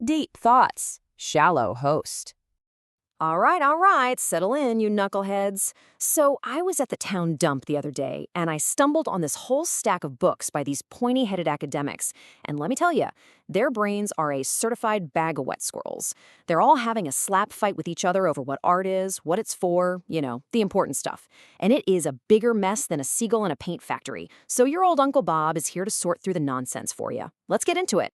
Deep thoughts, shallow host. All right, settle in, you knuckleheads. So I was at the town dump the other day, and I stumbled on this whole stack of books by these pointy-headed academics. And let me tell you, their brains are a certified bag of wet squirrels. They're all having a slap fight with each other over what art is, what it's for, the important stuff. And it is a bigger mess than a seagull in a paint factory. So your old Uncle Bob is here to sort through the nonsense for you. Let's get into it.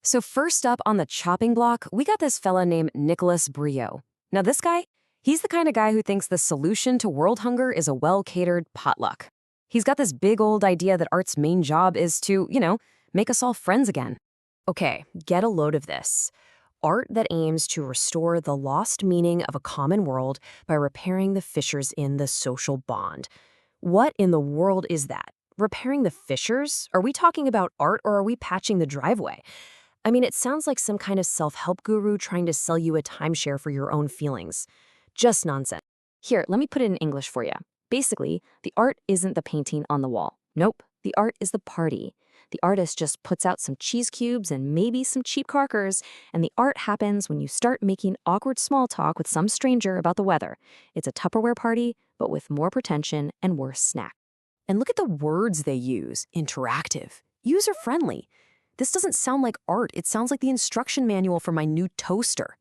So first up on the chopping block, we got this fella named Nicholas Brio. Now this guy, he's the kind of guy who thinks the solution to world hunger is a well-catered potluck. He's got this big old idea that art's main job is to, make us all friends again. Okay, get a load of this. Art that aims to restore the lost meaning of a common world by repairing the fissures in the social bond. What in the world is that? Repairing the fissures? Are we talking about art or are we patching the driveway? I mean, it sounds like some kind of self-help guru trying to sell you a timeshare for your own feelings. Just nonsense. Here, let me put it in English for you. Basically, the art isn't the painting on the wall. Nope, the art is the party. The artist just puts out some cheese cubes and maybe some cheap carkers, and the art happens when you start making awkward small talk with some stranger about the weather. It's a Tupperware party, but with more pretension and worse snack. And look at the words they use. Interactive. User-friendly. This doesn't sound like art. It sounds like the instruction manual for my new toaster.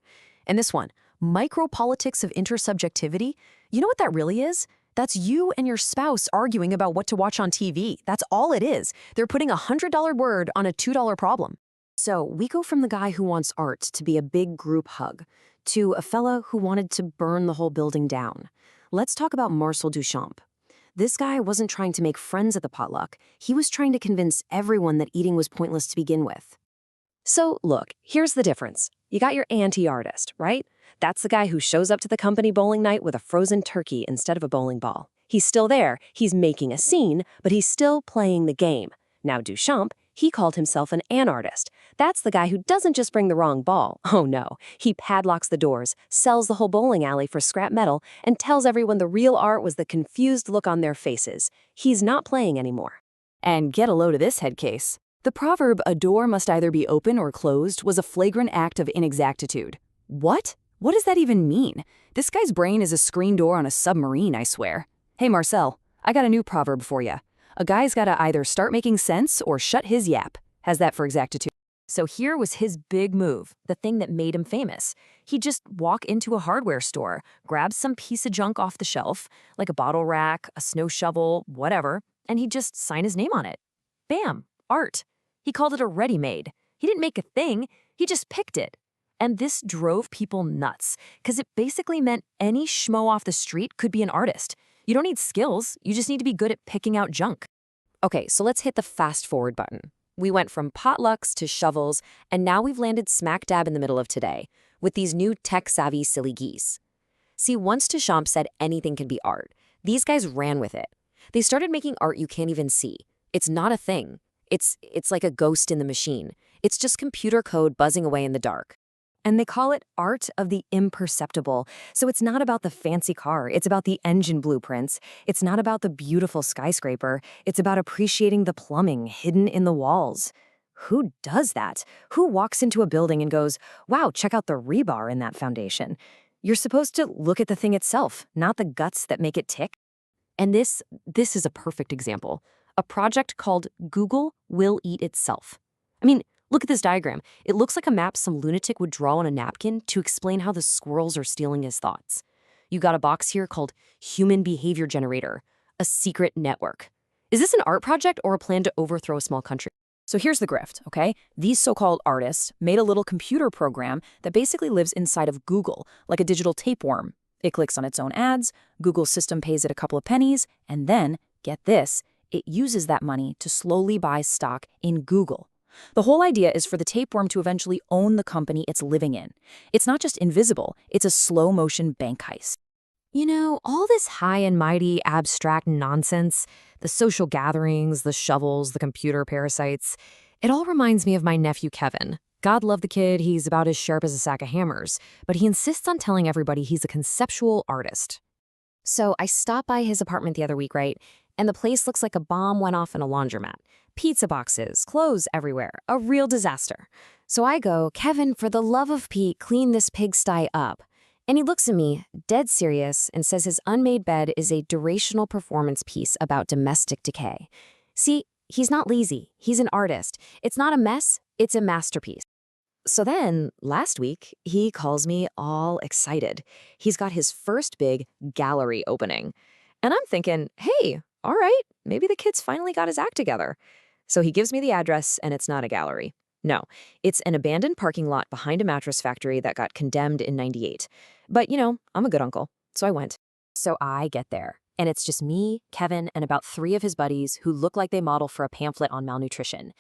And this one, micropolitics of intersubjectivity. You know what that really is? That's you and your spouse arguing about what to watch on TV. That's all it is. They're putting a $100 word on a $2 problem. So we go from the guy who wants art to be a big group hug to a fella who wanted to burn the whole building down. Let's talk about Marcel Duchamp. This guy wasn't trying to make friends at the potluck. He was trying to convince everyone that eating was pointless to begin with. So look, here's the difference. You got your anti-artist, right? That's the guy who shows up to the company bowling night with a frozen turkey instead of a bowling ball. He's still there, he's making a scene, but he's still playing the game. Now Duchamp, he called himself an artist. That's the guy who doesn't just bring the wrong ball. Oh no, he padlocks the doors, sells the whole bowling alley for scrap metal, and tells everyone the real art was the confused look on their faces. He's not playing anymore. And get a load of this head case. The proverb, "a door must either be open or closed," was a flagrant act of inexactitude. What? What does that even mean? This guy's brain is a screen door on a submarine, I swear. Hey Marcel, I got a new proverb for you. A guy's gotta either start making sense or shut his yap. How's that for exactitude? So here was his big move, the thing that made him famous. He'd just walk into a hardware store, grab some piece of junk off the shelf, like a bottle rack, a snow shovel, whatever, and he'd just sign his name on it. Bam, art. He called it a ready-made. He didn't make a thing, he just picked it. And this drove people nuts, because it basically meant any schmo off the street could be an artist. You don't need skills, you just need to be good at picking out junk. Okay, so let's hit the fast forward button. We went from potlucks to shovels, and now we've landed smack dab in the middle of today, with these new tech-savvy silly geese. See, once Duchamp said anything can be art, these guys ran with it. They started making art you can't even see. It's not a thing. It's like a ghost in the machine. It's just computer code buzzing away in the dark. And they call it art of the imperceptible. So it's not about the fancy car, it's about the engine blueprints. It's not about the beautiful skyscraper, it's about appreciating the plumbing hidden in the walls. Who does that? Who walks into a building and goes, wow, check out the rebar in that foundation? You're supposed to look at the thing itself, not the guts that make it tick. And this is a perfect example. A project called Google Will Eat Itself. I mean, look at this diagram. It looks like a map some lunatic would draw on a napkin to explain how the squirrels are stealing his thoughts. You got a box here called Human Behavior Generator, a secret network. Is this an art project or a plan to overthrow a small country? So here's the grift, okay? These so-called artists made a little computer program that basically lives inside of Google, like a digital tapeworm. It clicks on its own ads, Google's system pays it a couple of pennies, and then, get this, it uses that money to slowly buy stock in Google. The whole idea is for the tapeworm to eventually own the company it's living in. It's not just invisible, it's a slow-motion bank heist. You know, all this high and mighty abstract nonsense, the social gatherings, the shovels, the computer parasites, it all reminds me of my nephew Kevin. God love the kid, he's about as sharp as a sack of hammers, but he insists on telling everybody he's a conceptual artist. So I stopped by his apartment the other week, right? and the place looks like a bomb went off in a laundromat. Pizza boxes, clothes everywhere, a real disaster. So I go, Kevin, for the love of Pete, clean this pigsty up. And he looks at me, dead serious, and says his unmade bed is a durational performance piece about domestic decay. See, he's not lazy, he's an artist. It's not a mess, it's a masterpiece. So then, last week, he calls me all excited. He's got his first big gallery opening. And I'm thinking, hey, all right, maybe the kid's finally got his act together. So he gives me the address, and it's not a gallery. No, it's an abandoned parking lot behind a mattress factory that got condemned in '98. But, I'm a good uncle, so I went. So I get there, and it's just me, Kevin, and about 3 of his buddies who look like they model for a pamphlet on malnutrition.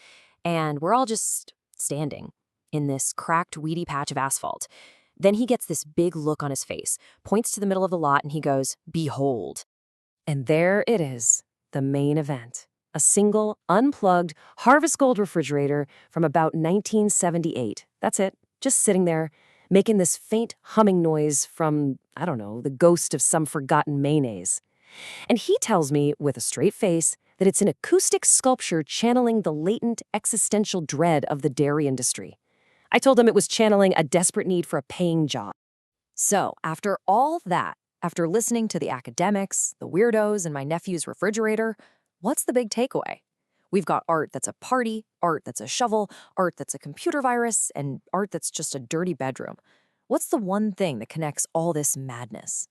And we're all just standing in this cracked, weedy patch of asphalt. Then he gets this big look on his face, points to the middle of the lot, and he goes, "Behold." And there it is, the main event. A single, unplugged Harvest Gold refrigerator from about 1978. That's it, just sitting there, making this faint humming noise from, I don't know, the ghost of some forgotten mayonnaise. And he tells me, with a straight face, that it's an acoustic sculpture channeling the latent existential dread of the dairy industry. I told him it was channeling a desperate need for a paying job. So, after all that, after listening to the academics, the weirdos, and my nephew's refrigerator, what's the big takeaway? We've got art that's a party, art that's a shovel, art that's a computer virus, and art that's just a dirty bedroom. What's the one thing that connects all this madness?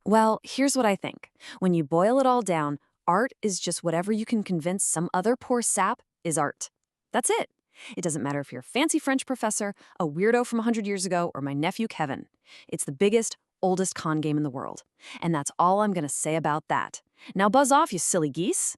Well, here's what I think. When you boil it all down, art is just whatever you can convince some other poor sap is art. That's it. It doesn't matter if you're a fancy French professor, a weirdo from 100 years ago, or my nephew Kevin. It's the biggest, oldest con game in the world. And that's all I'm going to say about that. Now buzz off, you silly geese.